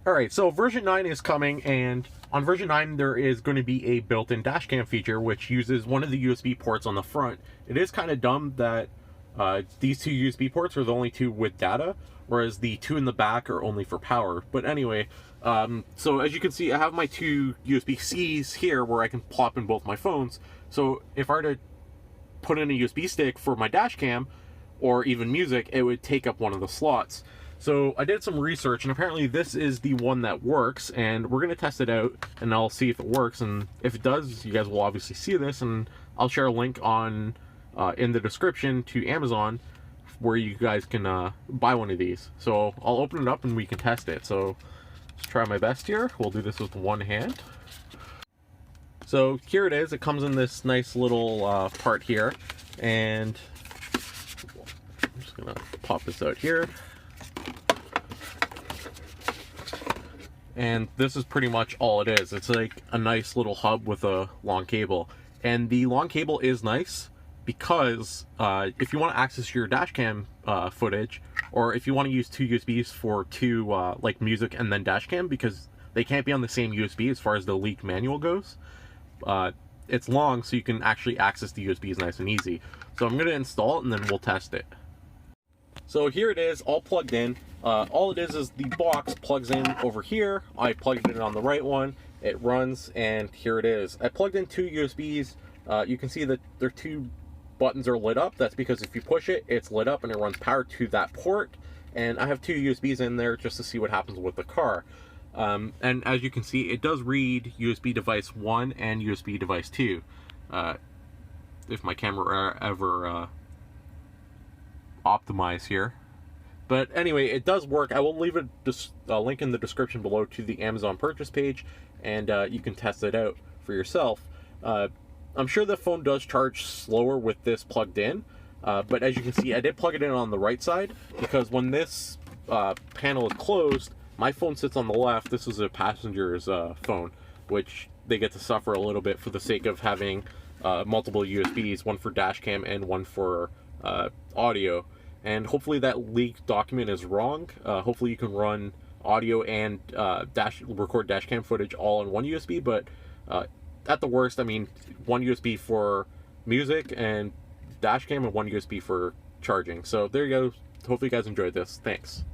Alright, so version 9 is coming, and on version 9 there is going to be a built-in dashcam feature which uses one of the USB ports on the front. It is kind of dumb that these two USB ports are the only two with data, whereas the two in the back are only for power. But anyway, so as you can see, I have my two USB-Cs here where I can plop in both my phones. So if I were to put in a USB stick for my dashcam, or even music, it would take up one of the slots. So I did some research, and apparently this is the one that works, and we're going to test it out, and I'll see if it works, and if it does, you guys will obviously see this, and I'll share a link on in the description to Amazon where you guys can buy one of these. So I'll open it up and we can test it. So let's try my best here. We'll do this with one hand. So here it is. It comes in this nice little part here, and I'm just gonna pop this out here. And this is pretty much all it is. It's like a nice little hub with a long cable. And the long cable is nice because if you want to access your dashcam footage, or if you want to use two USBs for two like music and then dashcam, because they can't be on the same USB as far as the leaked manual goes, it's long, so you can actually access the USBs nice and easy. So I'm going to install it and then we'll test it. So here it is, all plugged in. All it is the box plugs in over here. I plugged it in on the right one. It runs, and here it is. I plugged in two USBs. You can see that their two buttons are lit up. That's because if you push it, it's lit up and it runs power to that port. And I have two USBs in there just to see what happens with the car. And as you can see, it does read USB device 1 and USB device 2. If my camera ever optimize here. But anyway, it does work. I will leave a link in the description below to the Amazon purchase page, and you can test it out for yourself. I'm sure the phone does charge slower with this plugged in, but as you can see, I did plug it in on the right side, because when this panel is closed, my phone sits on the left. This is a passenger's phone, which they get to suffer a little bit for the sake of having multiple USBs, one for dashcam and one for audio. And hopefully that leaked document is wrong. Hopefully you can run audio and record dashcam footage all on one USB, but at the worst, I mean, one USB for music and dashcam and one USB for charging. So there you go. Hopefully you guys enjoyed this. Thanks.